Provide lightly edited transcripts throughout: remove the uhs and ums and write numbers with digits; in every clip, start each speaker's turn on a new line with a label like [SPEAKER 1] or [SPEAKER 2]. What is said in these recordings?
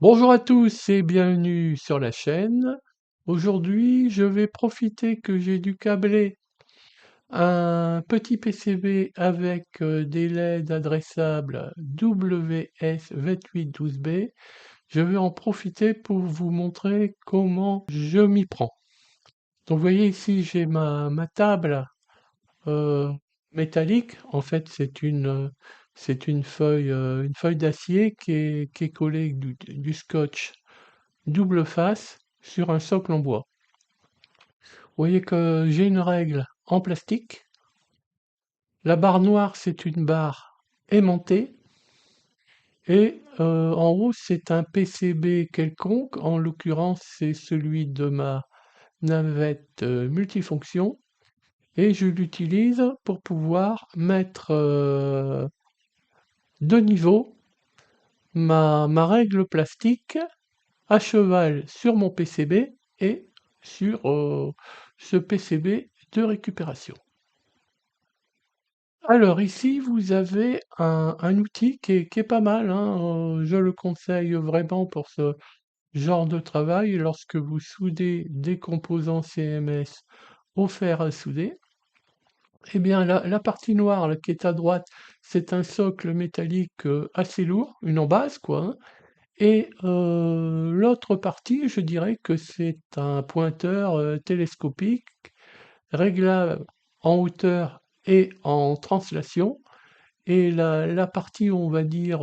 [SPEAKER 1] Bonjour à tous et bienvenue sur la chaîne. Aujourd'hui, je vais profiter que j'ai dû câbler un petit PCB avec des LED adressables WS2812B. Je vais en profiter pour vous montrer comment je m'y prends. Donc, vous voyez ici, j'ai ma table euh, métallique. En fait, c'est une feuille d'acier qui est collée avec du scotch double face sur un socle en bois. Vous voyez que j'ai une règle en plastique. La barre noire, c'est une barre aimantée. Et en haut, c'est un PCB quelconque. En l'occurrence, c'est celui de ma navette multifonction. Et je l'utilise pour pouvoir mettre de niveau ma règle plastique à cheval sur mon PCB et sur ce PCB de récupération. Alors ici, vous avez un outil qui est pas mal, hein, je le conseille vraiment pour ce genre de travail lorsque vous soudez des composants CMS au fer à souder. Eh bien, la partie noire là, qui est à droite, c'est un socle métallique assez lourd, une embase quoi, hein. Et l'autre partie, je dirais que c'est un pointeur télescopique réglable en hauteur et en translation. Et la partie, on va dire,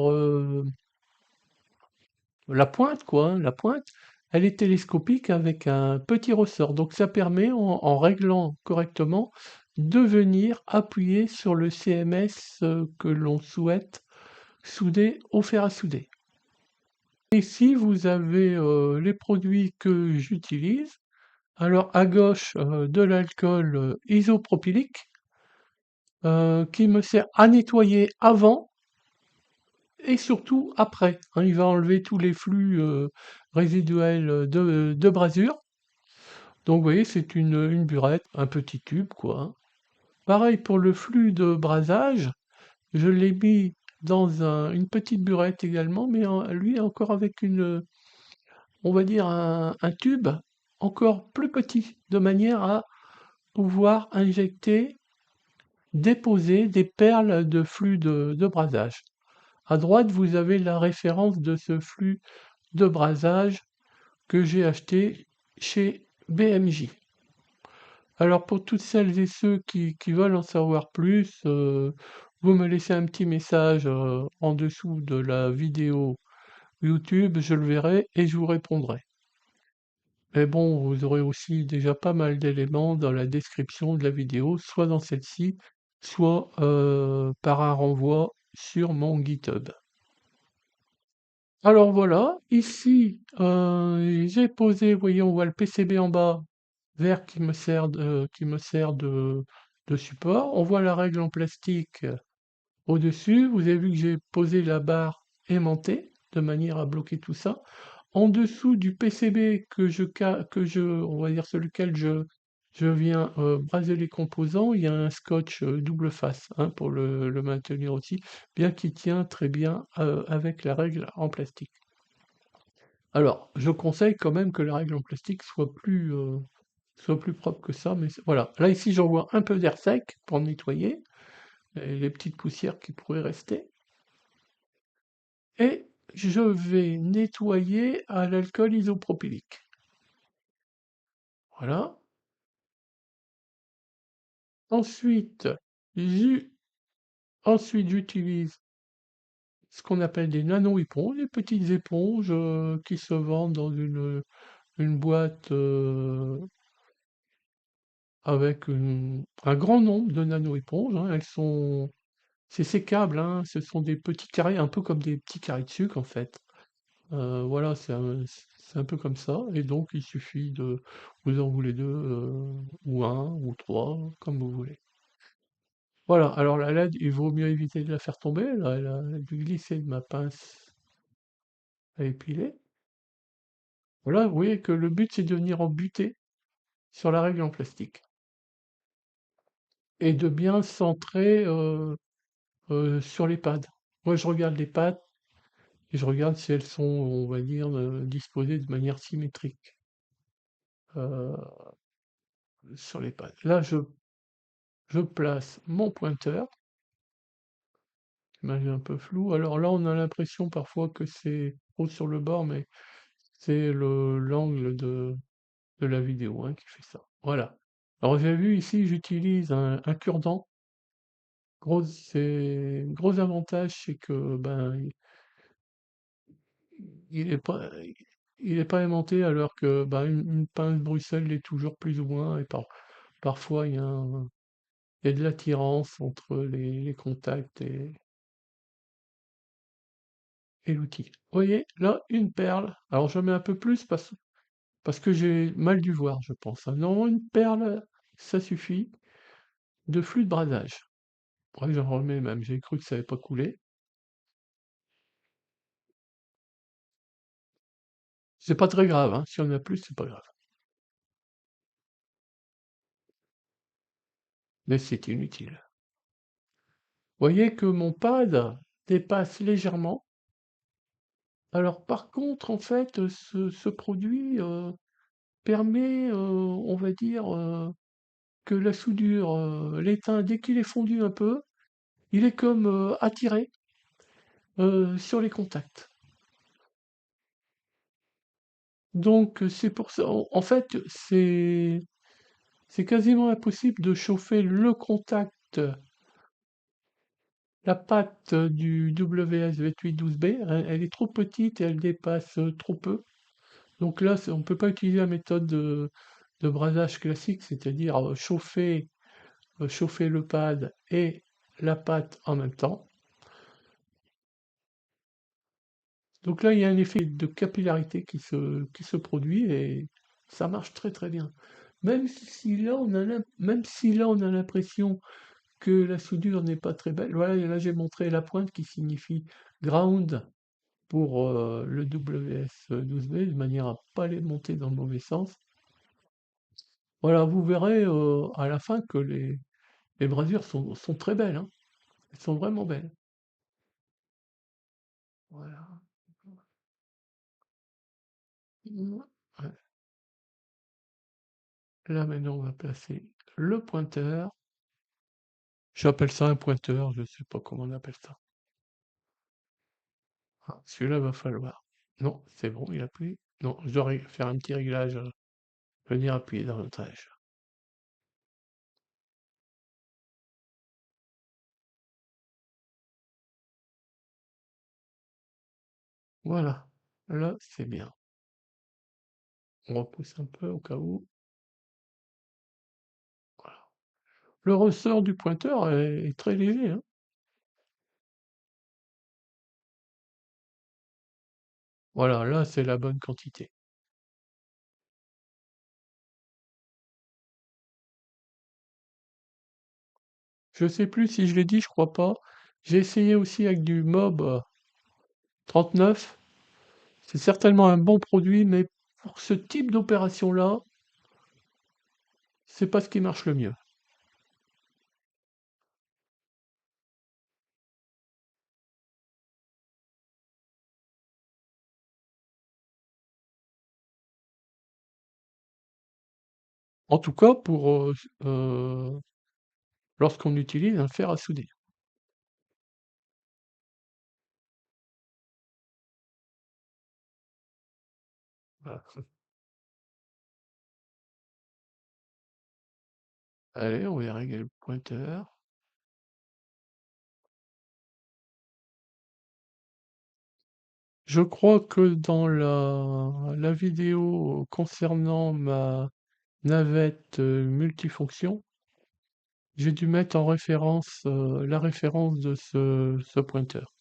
[SPEAKER 1] la pointe, quoi, hein, la pointe, elle est télescopique avec un petit ressort. Donc ça permet, en réglant correctement, de venir appuyer sur le CMS que l'on souhaite souder au fer à souder. Ici, vous avez les produits que j'utilise. Alors, à gauche, de l'alcool isopropylique qui me sert à nettoyer avant et surtout après, hein. Il va enlever tous les flux résiduels de brasure. Donc, vous voyez, c'est une burette, un petit tube, quoi, hein. Pareil pour le flux de brasage, je l'ai mis dans une petite burette également, mais lui encore avec on va dire un tube encore plus petit, de manière à pouvoir injecter, déposer des perles de flux de brasage. À droite, vous avez la référence de ce flux de brasage que j'ai acheté chez BMJ. Alors pour toutes celles et ceux qui veulent en savoir plus, vous me laissez un petit message en dessous de la vidéo YouTube, je le verrai et je vous répondrai. Mais bon, vous aurez aussi déjà pas mal d'éléments dans la description de la vidéo, soit dans celle-ci, soit par un renvoi sur mon GitHub. Alors voilà, ici j'ai posé, vous voyez, on voit le PCB en bas, vert qui me sert de support. On voit la règle en plastique au-dessus. Vous avez vu que j'ai posé la barre aimantée de manière à bloquer tout ça. En dessous du PCB on va dire sur lequel je viens braser les composants, il y a un scotch double face, hein, pour le maintenir aussi, bien qu'il tient très bien avec la règle en plastique. Alors, je conseille quand même que la règle en plastique soit plus propre que ça, mais voilà. Là ici, j'envoie un peu d'air sec pour nettoyer les petites poussières qui pourraient rester. Et je vais nettoyer à l'alcool isopropylique. Voilà. Ensuite, j'u- j'utilise ce qu'on appelle des nano-éponges, des petites éponges qui se vendent dans une boîte avec un grand nombre de nano-éponges, hein. C'est sécable, hein, ce sont des petits carrés, un peu comme des petits carrés de sucre en fait. Voilà, c'est un peu comme ça, et donc il suffit vous en voulez deux, ou un, ou trois, comme vous voulez. Voilà, alors la LED, il vaut mieux éviter de la faire tomber, là, elle a dû glisser de ma pince à épiler. Voilà, vous voyez que le but c'est de venir en buter sur la règle en plastique et de bien centrer sur les pads. Moi je regarde les pads et je regarde si elles sont, on va dire, disposées de manière symétrique, heu, sur les pads. Là, je place mon pointeur, l'image est un peu floue. Alors là, on a l'impression parfois que c'est trop sur le bord, mais c'est l'angle de la vidéo, hein, qui fait ça. Voilà. Alors vous avez vu ici, j'utilise un cure-dent. Gros avantage, c'est que, ben, il est pas il est pas aimanté alors que, bah, une pince Bruxelles l'est toujours plus ou moins et parfois il y a de l'attirance entre les contacts et l'outil. Vous voyez, là, une perle. Alors je mets un peu plus parce que j'ai mal dû voir, je pense, hein. Non, une perle, ça suffit, de flux de brasage. Ouais, j'en remets même, j'ai cru que ça avait pas coulé. C'est pas très grave, hein, s'il y en a plus, c'est pas grave. Mais c'est inutile. Vous voyez que mon pad dépasse légèrement. Alors par contre, en fait, ce produit, permet, on va dire, que la soudure, l'étain, dès qu'il est fondu un peu, il est comme, attiré, sur les contacts. Donc, c'est pour ça en fait, c'est quasiment impossible de chauffer le contact, la patte du WS-2812B, elle est trop petite et elle dépasse, trop peu. Donc là, on ne peut pas utiliser la méthode de brasage classique, c'est-à-dire chauffer le pad et la pâte en même temps. Donc là, il y a un effet de capillarité qui se produit et ça marche très très bien. Même si là on a l'impression que la soudure n'est pas très belle. Voilà, et là j'ai montré la pointe qui signifie ground pour le WS12B, de manière à pas les monter dans le mauvais sens. Voilà, vous verrez à la fin que les brasures sont très belles, hein. Elles sont vraiment belles. Voilà. Ouais. Là maintenant on va placer le pointeur. J'appelle ça un pointeur, je sais pas comment on appelle ça. Ah, celui-là va falloir. Non, c'est bon, il appuie. Non, je dois faire un petit réglage. Venir appuyer davantage. Voilà. Là, c'est bien. On repousse un peu au cas où. Voilà. Le ressort du pointeur est très léger, hein. Voilà, là, c'est la bonne quantité. Je sais plus si je l'ai dit, je crois pas. J'ai essayé aussi avec du Mob 39. C'est certainement un bon produit, mais pour ce type d'opération-là, c'est pas ce qui marche le mieux. En tout cas, lorsqu'on utilise un fer à souder. Voilà. Allez, on va régler le pointeur. Je crois que dans la vidéo concernant ma navette multifonction, j'ai dû mettre en référence la référence de ce pointeur.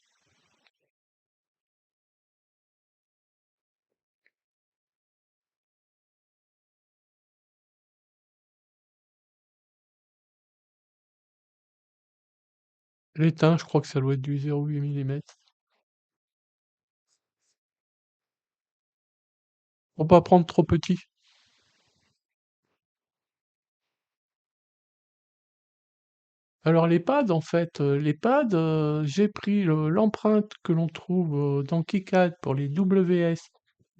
[SPEAKER 1] L'étain, je crois que ça doit être du 0,8 mm. Faut pas prendre trop petit. Alors les pads, en fait, j'ai pris l'empreinte que l'on trouve, dans KiCad pour les WS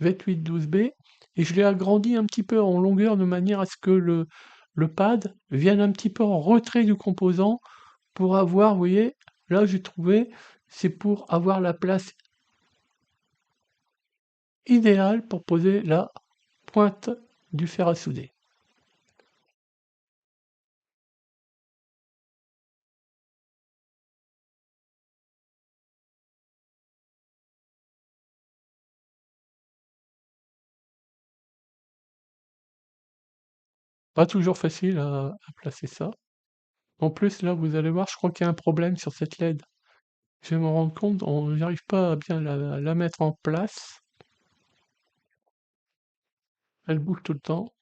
[SPEAKER 1] 2812B et je l'ai agrandi un petit peu en longueur de manière à ce que le pad vienne un petit peu en retrait du composant pour avoir, vous voyez, là j'ai trouvé, c'est pour avoir la place idéale pour poser la pointe du fer à souder. Pas toujours facile à placer ça. En plus, là, vous allez voir, je crois qu'il y a un problème sur cette LED. Je vais me rendre compte, j'arrive pas à bien la mettre en place. Elle bouge tout le temps.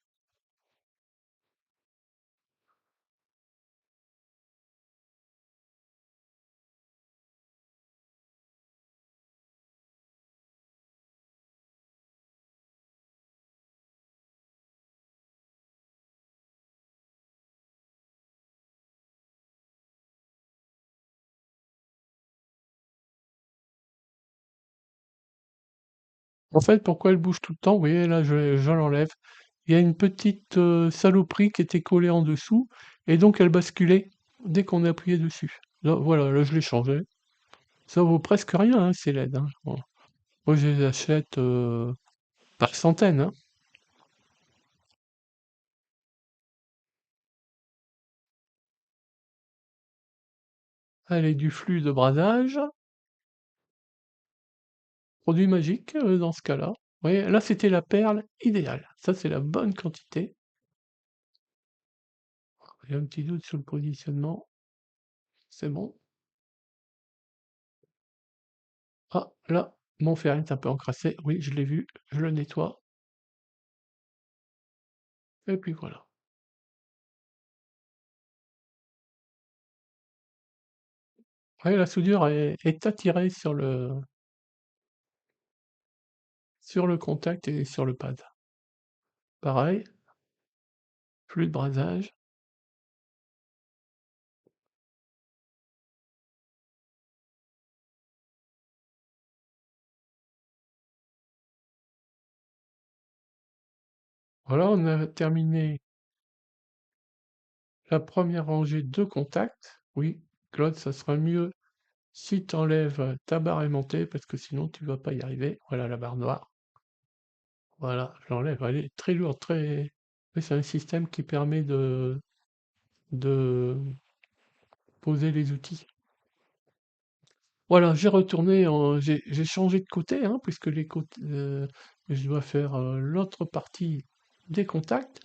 [SPEAKER 1] En fait, pourquoi elle bouge tout le temps? Vous voyez, là, je l'enlève. Il y a une petite saloperie qui était collée en dessous, et donc elle basculait dès qu'on appuyait dessus. Là, voilà, là, je l'ai changé. Ça vaut presque rien, hein, ces LED, hein. Bon. Moi, je les achète par centaines, hein. Allez, du flux de bradage. Produit magique, dans ce cas-là. Vous voyez, là, c'était la perle idéale. Ça, c'est la bonne quantité. Il y a un petit doute sur le positionnement. C'est bon. Ah, là, mon fer est un peu encrassé. Oui, je l'ai vu. Je le nettoie. Et puis voilà. Ouais, la soudure est attirée sur le contact et sur le pad. Pareil, flux de brasage. Voilà, on a terminé la première rangée de contacts. Oui, Claude, ça sera mieux si tu enlèves ta barre aimantée, parce que sinon tu vas pas y arriver. Voilà la barre noire. Voilà, je l'enlève. Elle est très lourde, très. Oui, c'est un système qui permet de poser les outils. Voilà, j'ai changé de côté, hein, puisque je dois faire l'autre partie des contacts.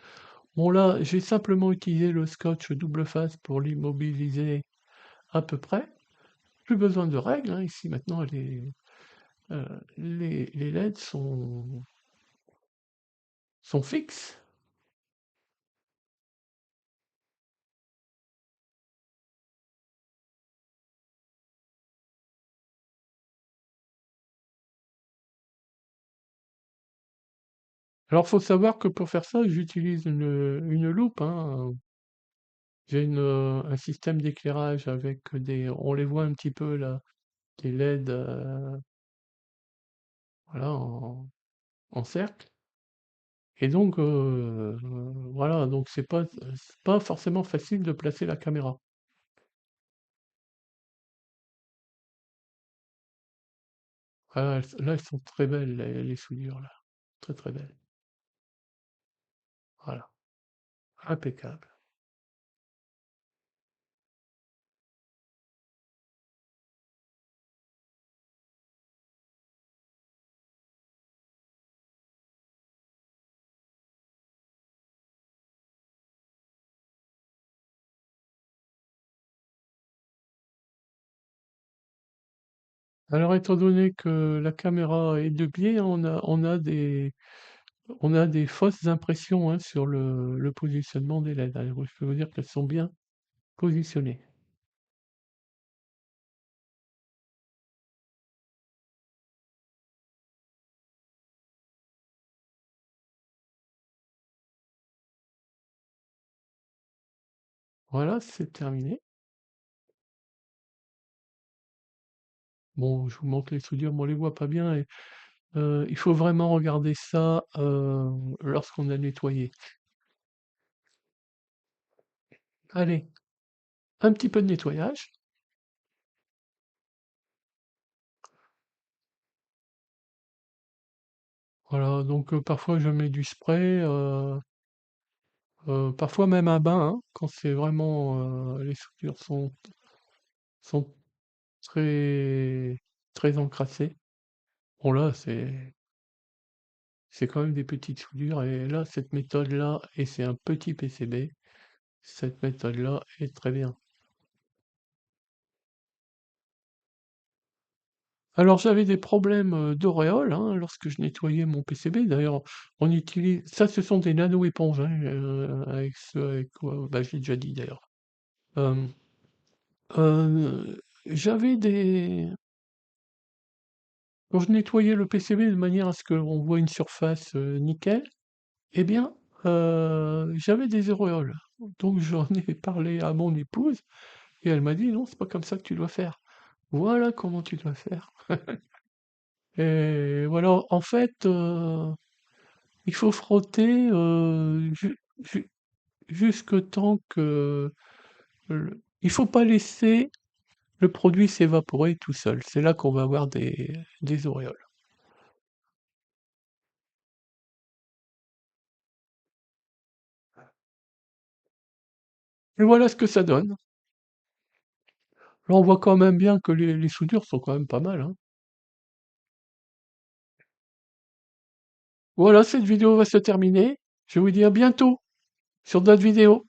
[SPEAKER 1] Bon là, j'ai simplement utilisé le scotch double face pour l'immobiliser à peu près. Plus besoin de règles, hein, ici maintenant euh, les LED sont fixes. Alors faut savoir que pour faire ça, j'utilise une loupe, hein. J'ai un système d'éclairage avec on les voit un petit peu là, des LED, voilà, en cercle. Et donc, voilà, donc c'est pas forcément facile de placer la caméra. Ah, là, elles sont très belles, les soudures, là. Très très belles. Voilà, impeccable. Alors, étant donné que la caméra est de biais, on a des fausses impressions, hein, sur le positionnement des LED, hein. Je peux vous dire qu'elles sont bien positionnées. Voilà, c'est terminé. Bon, je vous montre les soudures, mais on les voit pas bien et il faut vraiment regarder ça, lorsqu'on a nettoyé. Allez, un petit peu de nettoyage. Voilà, donc parfois je mets du spray, parfois même un bain, hein, quand c'est vraiment, les soudures sont très très encrassées. Bon là, c'est quand même des petites soudures et là, cette méthode-là et c'est un petit PCB, cette méthode-là est très bien. Alors j'avais des problèmes, d'auréoles, hein, lorsque je nettoyais mon PCB. D'ailleurs, on utilise ça, ce sont des nano-éponges, hein, avec avec quoi bah, je l'ai déjà dit d'ailleurs. Hem, j'avais des quand je nettoyais le PCB de manière à ce qu'on voit une surface, nickel, eh bien, j'avais des auréoles. Donc j'en ai parlé à mon épouse et elle m'a dit: «Non, c'est pas comme ça que tu dois faire. Voilà comment tu dois faire». Et voilà, en fait, il faut frotter, ju jusque temps que le il faut pas laisser le produit s'évaporer tout seul. C'est là qu'on va avoir des auréoles. Et voilà ce que ça donne. Là, on voit quand même bien que les soudures sont quand même pas mal, hein. Voilà, cette vidéo va se terminer. Je vous dis à bientôt sur d'autres vidéos.